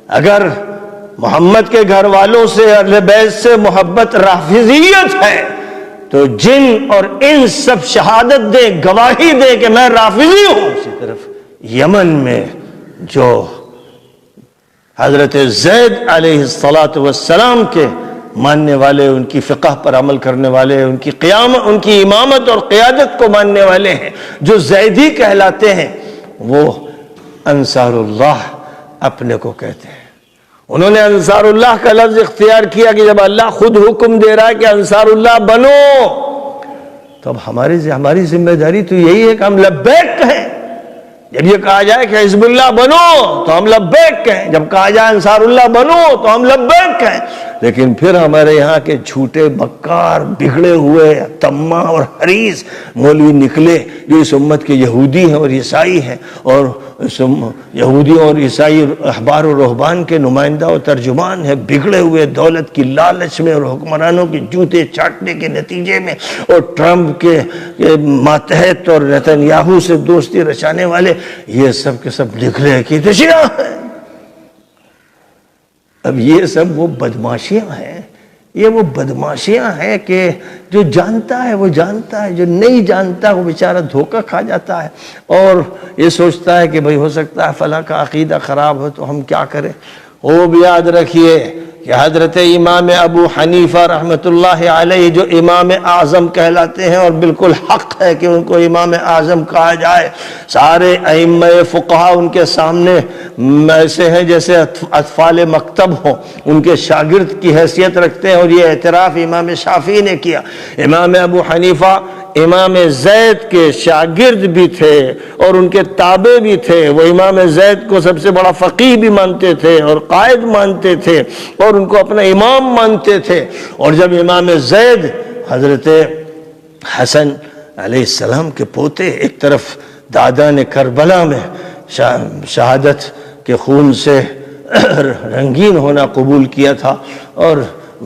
اگر محمد کے گھر والوں سے اہل بیت سے محبت رافضیت ہے تو جن اور انس سب شہادت دیں، گواہی دیں کہ میں رافضی ہوں۔ اسی طرف یمن میں جو حضرت زید علیہ السلام کے ماننے والے، ان کی فقہ پر عمل کرنے والے، ان کی امامت اور قیادت کو ماننے والے ہیں، جو زیدی کہلاتے ہیں، وہ انصار اللہ اپنے کو کہتے ہیں۔ انہوں نے انصار اللہ کا لفظ اختیار کیا کہ جب اللہ خود حکم دے رہا ہے کہ انصار اللہ بنو، تو اب ہماری ذمہ داری تو یہی ہے کہ ہم لبیک کہیں۔ جب یہ کہا جائے کہ حزب اللہ بنو تو ہم لبیک کہیں، جب کہا جائے انصار اللہ بنو تو ہم لبیک کہیں۔ لیکن پھر ہمارے یہاں کے جھوٹے مکار، بگڑے ہوئے طماع اور حریص مولوی نکلے جو اس امت کے یہودی ہیں اور عیسائی ہیں، اور یہودیوں اور عیسائی احبار و رہبان کے نمائندہ اور ترجمان ہیں، بگڑے ہوئے دولت کی لالچ میں اور حکمرانوں کے جوتے چاٹنے کے نتیجے میں، اور ٹرمپ کے ماتحت اور نتنیاہو سے دوستی رچانے والے، یہ سب کے سب نکلے کہ دشیا ہیں۔ اب یہ سب وہ بدماشیاں ہیں، یہ وہ بدماشیاں ہیں کہ جو جانتا ہے وہ جانتا ہے، جو نہیں جانتا وہ بیچارہ دھوکہ کھا جاتا ہے، اور یہ سوچتا ہے کہ بھئی ہو سکتا ہے فلاں کا عقیدہ خراب ہو تو ہم کیا کریں۔ وہ بھی یاد رکھیے کہ حضرت امام ابو حنیفہ رحمۃ اللہ علیہ جو امام اعظم کہلاتے ہیں، اور بالکل حق ہے کہ ان کو امام اعظم کہا جائے، سارے ائمہ فقہا ان کے سامنے ایسے ہیں جیسے اطفال مکتب ہوں، ان کے شاگرد کی حیثیت رکھتے ہیں، اور یہ اعتراف امام شافعی نے کیا۔ امام ابو حنیفہ امام زید کے شاگرد بھی تھے اور ان کے تابع بھی تھے، وہ امام زید کو سب سے بڑا فقیہ بھی مانتے تھے اور قائد مانتے تھے اور ان کو اپنا امام مانتے تھے۔ اور جب امام زید حضرت حسن علیہ السلام کے پوتے، ایک طرف دادا نے کربلا میں شہادت کے خون سے رنگین ہونا قبول کیا تھا، اور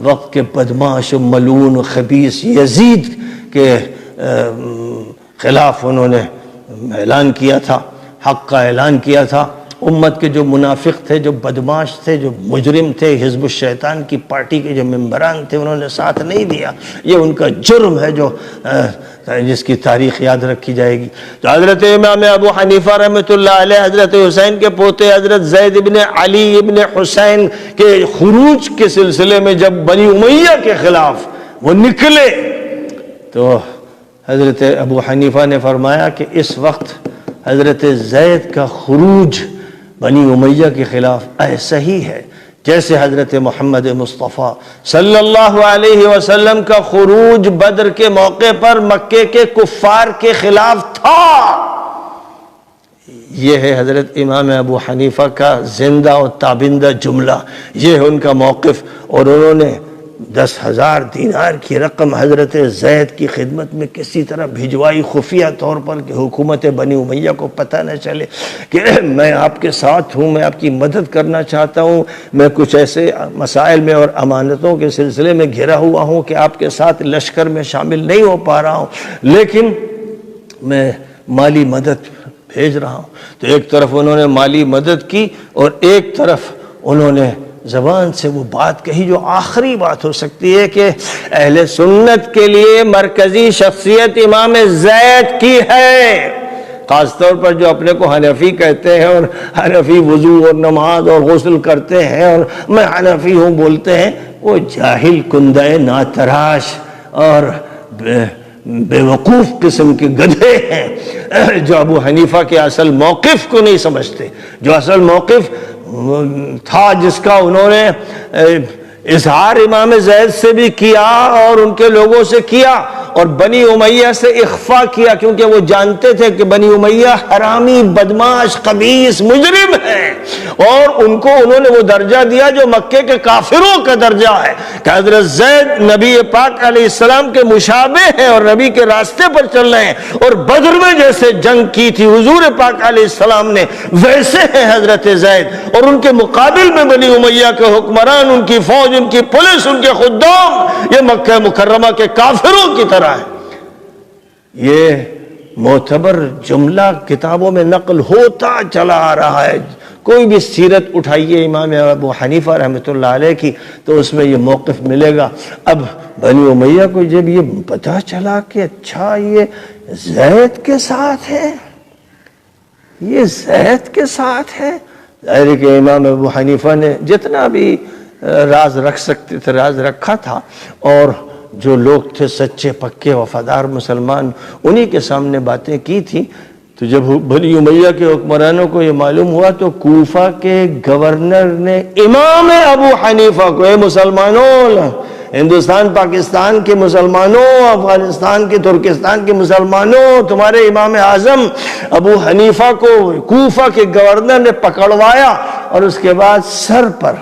وقت کے بدماش و ملعون و خبیث یزید کے خلاف انہوں نے اعلان کیا تھا، حق کا اعلان کیا تھا۔ امت کے جو منافق تھے، جو بدماش تھے، جو مجرم تھے، حزب الشیطان کی پارٹی کے جو ممبران تھے، انہوں نے ساتھ نہیں دیا۔ یہ ان کا جرم ہے جو جس کی تاریخ یاد رکھی جائے گی۔ تو حضرت امام ابو حنیفہ رحمۃ اللہ علیہ حضرت حسین کے پوتے حضرت زید ابن علی ابن حسین کے خروج کے سلسلے میں جب بنی امیہ کے خلاف وہ نکلے تو حضرت ابو حنیفہ نے فرمایا کہ اس وقت حضرت زید کا خروج بنی امیہ کے خلاف ایسا ہی ہے جیسے حضرت محمد مصطفیٰ صلی اللہ علیہ وسلم کا خروج بدر کے موقع پر مکے کے کفار کے خلاف تھا۔ یہ ہے حضرت امام ابو حنیفہ کا زندہ و تابندہ جملہ، یہ ہے ان کا موقف۔ اور انہوں نے 10,000 دینار کی رقم حضرت زید کی خدمت میں کسی طرح بھجوائی خفیہ طور پر کہ حکومت بنی امیہ کو پتہ نہ چلے کہ میں آپ کے ساتھ ہوں، میں آپ کی مدد کرنا چاہتا ہوں، میں کچھ ایسے مسائل میں اور امانتوں کے سلسلے میں گھرا ہوا ہوں کہ آپ کے ساتھ لشکر میں شامل نہیں ہو پا رہا ہوں، لیکن میں مالی مدد بھیج رہا ہوں۔ تو ایک طرف انہوں نے مالی مدد کی اور ایک طرف انہوں نے زبان سے وہ بات کہی جو آخری بات ہو سکتی ہے کہ اہل سنت کے لیے مرکزی شخصیت امام زید کی ہے، خاص طور پر جو اپنے کو حنفی کہتے ہیں اور حنفی وضو اور نماز اور غسل کرتے ہیں اور میں حنفی ہوں بولتے ہیں، وہ جاہل کندہ ناتراش اور بے وقوف قسم کے گدھے ہیں جو ابو حنیفہ کے اصل موقف کو نہیں سمجھتے، جو اصل موقف تھا جس کا انہوں نے اظہار امام زید سے بھی کیا اور ان کے لوگوں سے کیا اور بنی امیہ سے اخفا کیا، کیونکہ وہ جانتے تھے کہ بنی امیہ حرامی، بدماش، خبیث، مجرم ہیں، اور ان کو انہوں نے وہ درجہ دیا جو مکے کے کافروں کا درجہ ہے کہ حضرت زید نبی پاک علیہ السلام کے مشابہ ہیں اور نبی کے راستے پر چل رہے ہیں، اور بدر میں جیسے جنگ کی تھی حضور پاک علیہ السلام نے ویسے ہیں حضرت زید، اور ان کے مقابل میں بنی امیہ کے حکمران، ان کی فوج، ان کی پولیس، ان کے خدام، یہ مکہ مکرمہ کے کافروں کی طرح ہے۔ یہ معتبر جملہ کتابوں میں نقل ہوتا چلا آ رہا ہے، کوئی بھی سیرت اٹھائیے امام ابو حنیفہ رحمۃ اللہ علیہ کی تو اس میں یہ موقف ملے گا۔ اب بنی امیہ کو جب یہ پتہ چلا کہ اچھا یہ زید کے ساتھ ہے، یہ زید کے ساتھ ہے، ظاہر ہے کہ امام ابو حنیفہ نے جتنا بھی راز رکھ سکتے تھے راز رکھا تھا، اور جو لوگ تھے سچے پکے وفادار مسلمان انہی کے سامنے باتیں کی تھی۔ تو جب بنی امیہ کے حکمرانوں کو یہ معلوم ہوا تو کوفہ کے گورنر نے امام ابو حنیفہ کو، اے مسلمانوں، ہندوستان پاکستان کے مسلمانوں، افغانستان کے ترکستان کے مسلمانوں، تمہارے امام اعظم ابو حنیفہ کو کوفہ کے گورنر نے پکڑوایا اور اس کے بعد سر پر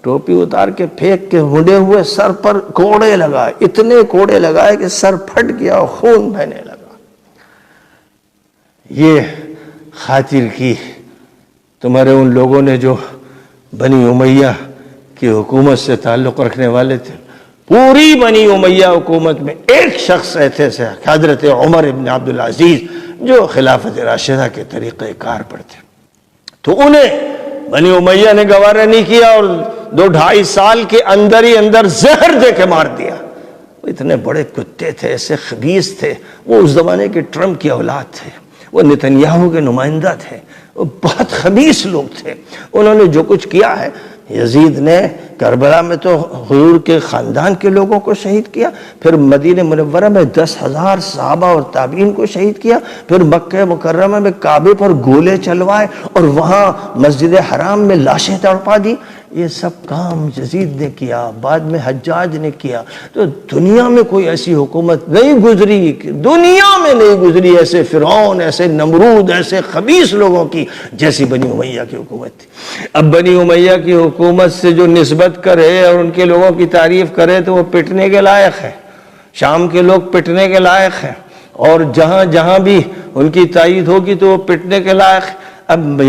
ٹوپی اتار کے پھینک کے مڑے ہوئے سر پر کوڑے لگائے، اتنے کوڑے لگائے کہ سر پھٹ گیا اور خون بہنے لگا۔ یہ خاطر کی تمہارے ان لوگوں نے جو بنی امیہ کی حکومت سے تعلق رکھنے والے تھے۔ پوری بنی امیہ حکومت میں ایک شخص ایسے تھے حضرت عمر ابن عبدالعزیز جو خلافت راشدہ کے طریقہ کار پر تھے، تو انہیں بنی امیہ نے گوارا نہیں کیا اور 2-2.5 سال کے اندر ہی اندر زہر دے کے مار دیا۔ وہ اتنے بڑے کتے تھے، ایسے خبیث تھے، وہ اس زمانے کے ٹرمپ کی اولاد تھے، وہ نتنیاہو کے نمائندہ تھے، وہ بہت خبیث لوگ تھے۔ انہوں نے جو کچھ کیا ہے، یزید نے کربلا میں تو حضور کے خاندان کے لوگوں کو شہید کیا، پھر مدینہ منورہ میں 10,000 صحابہ اور تابعین کو شہید کیا، پھر مکہ مکرمہ میں کعبے پر گولے چلوائے اور وہاں مسجد حرام میں لاشیں تڑپا دی۔ یہ سب کام یزید نے کیا، بعد میں حجاج نے کیا۔ تو دنیا میں کوئی ایسی حکومت نہیں گزری، دنیا میں نہیں گزری ایسے فرعون، ایسے نمرود، ایسے خبیث لوگوں کی جیسی بنی امیہ کی حکومت تھی۔ اب بنی امیہ کی حکومت سے جو نسبت کرے اور ان کے لوگوں کی تعریف کرے تو وہ پٹنے کے لائق ہے، شام کے لوگ پٹنے کے لائق ہیں، اور جہاں جہاں بھی ان کی تائید ہوگی تو وہ پٹنے کے لائق۔ اب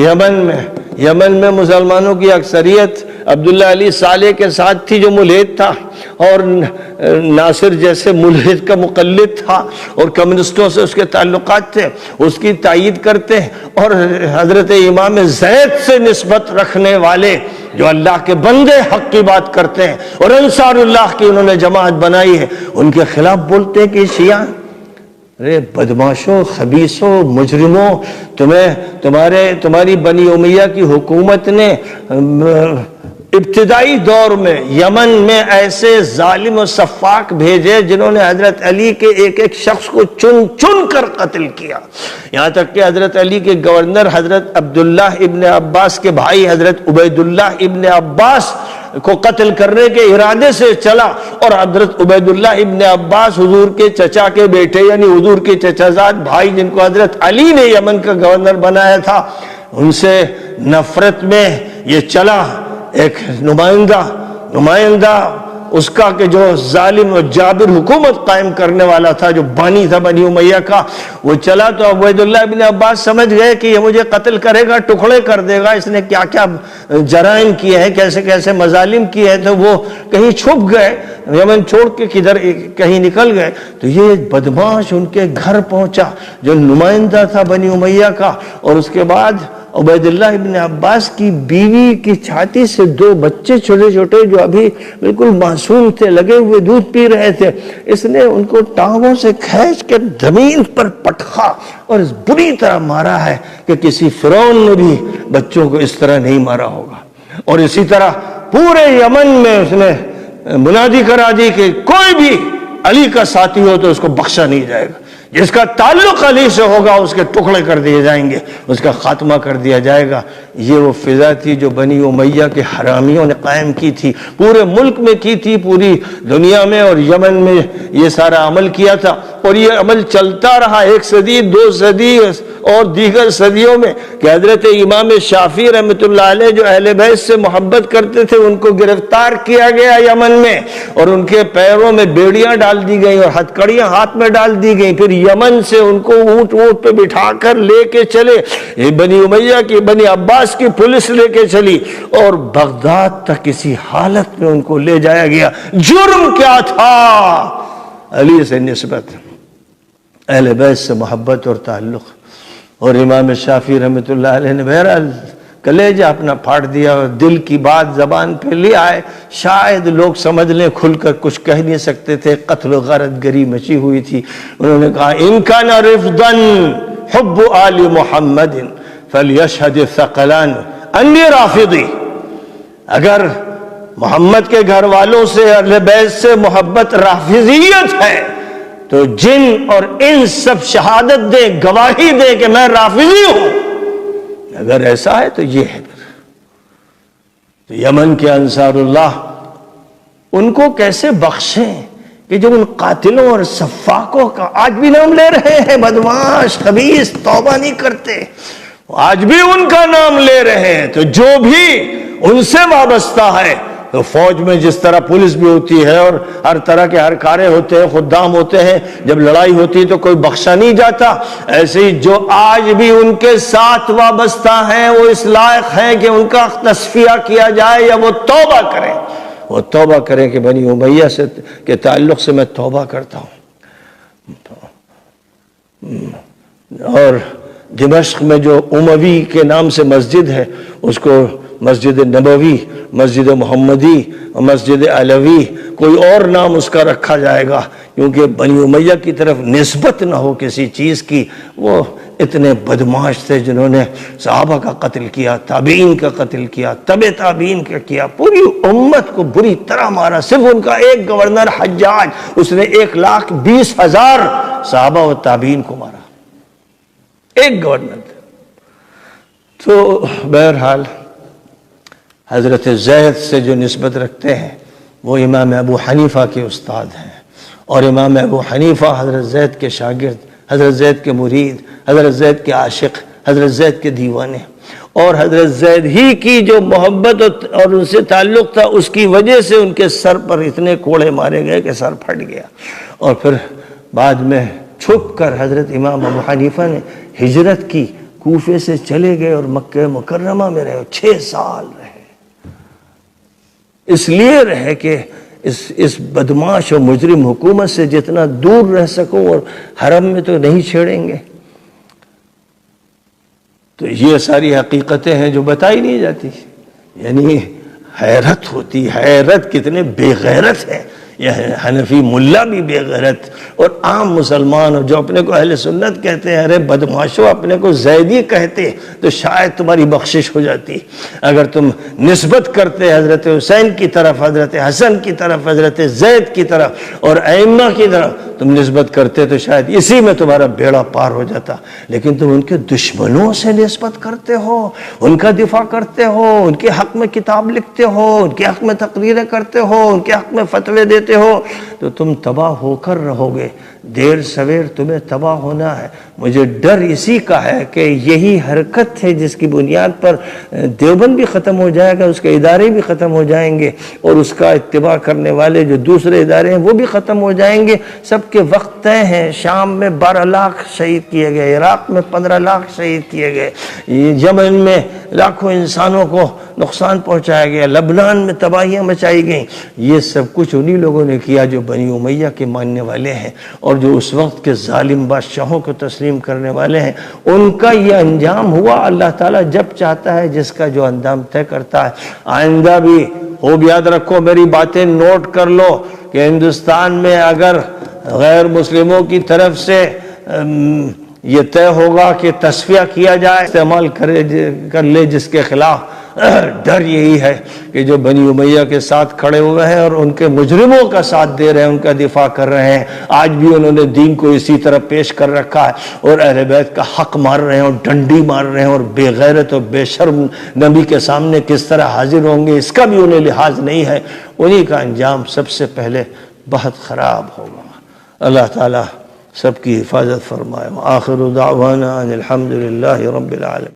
یمن میں مسلمانوں کی اکثریت عبداللہ علی صالح کے ساتھ تھی جو ملحد تھا، اور ناصر جیسے ملحد کا مقلد تھا، اور کمیونسٹوں سے اس کے تعلقات تھے، اس کی تائید کرتے ہیں۔ اور حضرت امام زید سے نسبت رکھنے والے جو اللہ کے بندے حق کی بات کرتے ہیں اور انصار اللہ کی انہوں نے جماعت بنائی ہے، ان کے خلاف بولتے ہیں کہ شیعہ ارے بدماشوں، خبیثوں، مجرموں، تمہاری بنی امیہ کی حکومت نے ابتدائی دور میں یمن میں ایسے ظالم و سفاک بھیجے جنہوں نے حضرت علی کے ایک ایک شخص کو چن چن کر قتل کیا، یہاں تک کہ حضرت علی کے گورنر حضرت عبداللہ ابن عباس کے بھائی حضرت عبیداللہ ابن عباس کو قتل کرنے کے ارادے سے چلا، اور حضرت عبیداللہ ابن عباس حضور کے چچا کے بیٹے یعنی حضور کے چچا زاد بھائی جن کو حضرت علی نے یمن کا گورنر بنایا تھا، ان سے نفرت میں یہ چلا ایک نمائندہ اس کا کہ جو ظالم و جابر حکومت قائم کرنے والا تھا، جو بانی تھا بنی امیہ کا، وہ چلا تو عبیداللہ ابن عباس سمجھ گئے کہ یہ مجھے قتل کرے گا، ٹکڑے کر دے گا، اس نے کیا کیا جرائم کیے ہیں، کیسے کیسے مظالم کیے ہیں، تو وہ کہیں چھپ گئے، یمن چھوڑ کے کدھر کہیں نکل گئے۔ تو یہ بدماش ان کے گھر پہنچا جو نمائندہ تھا بنی امیہ کا، اور اس کے بعد عبیداللہ ابن عباس کی بیوی کی چھاتی سے 2 بچے چھوٹے چھوٹے جو ابھی بالکل معصوم تھے، لگے ہوئے دودھ پی رہے تھے، اس نے ان کو ٹانگوں سے کھینچ کے زمین پر پٹخا اور اس بری طرح مارا ہے کہ کسی فرعون نے بھی بچوں کو اس طرح نہیں مارا ہوگا۔ اور اسی طرح پورے یمن میں اس نے منادی کرا دی کہ کوئی بھی علی کا ساتھی ہو تو اس کو بخشا نہیں جائے گا، جس کا تعلق علی سے ہوگا اس کے ٹکڑے کر دیے جائیں گے، اس کا خاتمہ کر دیا جائے گا۔ یہ وہ فضا تھی جو بنی امیہ کے حرامیوں نے قائم کی تھی، پورے ملک میں کی تھی، پوری دنیا میں اور یمن میں یہ سارا عمل کیا تھا، اور یہ عمل چلتا رہا 1 صدی 2 صدی اور دیگر صدیوں میں، کہ حضرت امام شافعی رحمۃ اللہ علیہ جو اہل بیت سے محبت کرتے تھے ان کو گرفتار کیا گیا یمن میں، اور ان کے پیروں میں بیڑیاں ڈال دی گئیں اور ہتھکڑیاں ہاتھ میں ڈال دی گئیں، پھر یمن سے ان کو اونٹ پہ بٹھا کر لے کے چلے، یہ بنی امیہ کی بنی عباس کی پولیس لے کے چلی، اور بغداد تک اسی حالت میں ان کو لے جایا گیا۔ جرم کیا تھا؟ علی سے نسبت، اہل بیت سے محبت اور تعلق۔ اور امام شافعی رحمۃ اللہ علیہ نے بہرحال کلیجہ اپنا پھاڑ دیا اور دل کی بات زبان پہ لے آئے. شاید لوگ سمجھ لیں کھل کر کچھ کہہ نہیں سکتے تھے, قتل و غارت گری مچی ہوئی تھی. انہوں نے کہا ان کان رفضا حب آل محمد فلیشہد الثقلان انی رافضی. اگر محمد کے گھر والوں سے اہل بیت سے محبت رافضیت ہے تو جن اور انس سب شہادت دیں, گواہی دیں کہ میں رافضی ہوں. اگر ایسا ہے تو یہ ہے. تو یمن کے انصار اللہ ان کو کیسے بخشیں کہ جو ان قاتلوں اور سفاکوں کا آج بھی نام لے رہے ہیں, بدماش خبیث توبہ نہیں کرتے, آج بھی ان کا نام لے رہے ہیں. تو جو بھی ان سے وابستہ ہے, تو فوج میں جس طرح پولیس بھی ہوتی ہے اور ہر طرح کے ہرکارے ہوتے ہیں, خدام ہوتے ہیں, جب لڑائی ہوتی ہے تو کوئی بخشا نہیں جاتا, ایسے ہی جو آج بھی ان کے ساتھ وابستہ ہیں وہ اس لائق ہیں کہ ان کا تصفیہ کیا جائے یا وہ توبہ کریں. وہ توبہ کریں کہ بنی امیہ سے کے تعلق سے میں توبہ کرتا ہوں. اور دمشق میں جو اموی کے نام سے مسجد ہے اس کو مسجد نبوی, مسجد محمدی اور مسجد علوی, کوئی اور نام اس کا رکھا جائے گا, کیونکہ بنی امیہ کی طرف نسبت نہ ہو کسی چیز کی. وہ اتنے بدماش تھے جنہوں نے صحابہ کا قتل کیا, تابعین کا قتل کیا, تبع تابعین کا کیا, پوری امت کو بری طرح مارا. صرف ان کا ایک گورنر حجاج, اس نے 1,20,000 صحابہ و تابعین کو مارا, ایک گورنر. تو بہرحال حضرت زید سے جو نسبت رکھتے ہیں وہ امام ابو حنیفہ کے استاد ہیں, اور امام ابو حنیفہ حضرت زید کے شاگرد, حضرت زید کے مرید, حضرت زید کے عاشق, حضرت زید کے دیوانے. اور حضرت زید ہی کی جو محبت اور ان سے تعلق تھا اس کی وجہ سے ان کے سر پر اتنے کوڑے مارے گئے کہ سر پھٹ گیا. اور پھر بعد میں چھپ کر حضرت امام ابو حنیفہ نے ہجرت کی, کوفے سے چلے گئے اور مکہ مکرمہ میں رہے, 6 سال رہے. اس لیے رہے کہ اس بدماش اور مجرم حکومت سے جتنا دور رہ سکو, اور حرم میں تو نہیں چھیڑیں گے. تو یہ ساری حقیقتیں ہیں جو بتائی نہیں جاتی. یعنی حیرت ہوتی, حیرت کتنے بے غیرت ہیں. یہ حنفی ملا بھی بے غیرت, اور عام مسلمان اور جو اپنے کو اہل سنت کہتے ہیں, ارے بدماشو اپنے کو زیدی کہتے تو شاید تمہاری بخشش ہو جاتی. اگر تم نسبت کرتے حضرت حسین کی طرف, حضرت حسن کی طرف, حضرت زید کی طرف اور ائمہ کی طرف تم نسبت کرتے تو شاید اسی میں تمہارا بیڑا پار ہو جاتا. لیکن تم ان کے دشمنوں سے نسبت کرتے ہو, ان کا دفاع کرتے ہو, ان کے حق میں کتاب لکھتے ہو, ان کے حق میں تقریریں کرتے ہو, ان کے حق میں فتوے دیتے ہو, تو تم تباہ ہو کر رہو گے. دیر سویر تمہیں تباہ ہونا ہے. مجھے ڈر اسی کا ہے کہ یہی حرکت ہے جس کی بنیاد پر دیوبند بھی ختم ہو جائے گا, اس کے ادارے بھی ختم ہو جائیں گے, اور اس کا اتباع کرنے والے جو دوسرے ادارے ہیں وہ بھی ختم ہو جائیں گے. سب کے وقت طے ہیں. شام میں 12 لاکھ شہید کیے گئے, عراق میں 15 لاکھ شہید کیے گئے, یمن میں لاکھوں انسانوں کو نقصان پہنچایا گیا, لبنان میں تباہیاں مچائی گئیں. یہ سب کچھ انہی لوگوں نے کیا جو بنی امیہ کے ماننے والے ہیں اور جو اس وقت کے ظالم بادشاہوں کو تسلیم کرنے والے ہیں. ان کا یہ انجام ہوا. اللہ تعالیٰ جب چاہتا ہے جس کا جو اندام طے کرتا ہے. آئندہ بھی خوب یاد رکھو, میری باتیں نوٹ کر لو کہ ہندوستان میں اگر غیر مسلموں کی طرف سے یہ طے ہوگا کہ تصفیہ کیا جائے, استعمال کر لے جس کے خلاف, ڈر یہی ہے کہ جو بنی امیہ کے ساتھ کھڑے ہوئے ہیں اور ان کے مجرموں کا ساتھ دے رہے ہیں, ان کا دفاع کر رہے ہیں, آج بھی انہوں نے دین کو اسی طرح پیش کر رکھا ہے اور اہل بیت کا حق مار رہے ہیں اور ڈنڈی مار رہے ہیں, اور بے غیرت اور بے شرم نبی کے سامنے کس طرح حاضر ہوں گے اس کا بھی انہیں لحاظ نہیں ہے. انہی کا انجام سب سے پہلے بہت خراب ہوگا. اللہ تعالیٰ سب کی حفاظت فرمائے. آخر دعوانا ان الحمد للہ رب العالمین.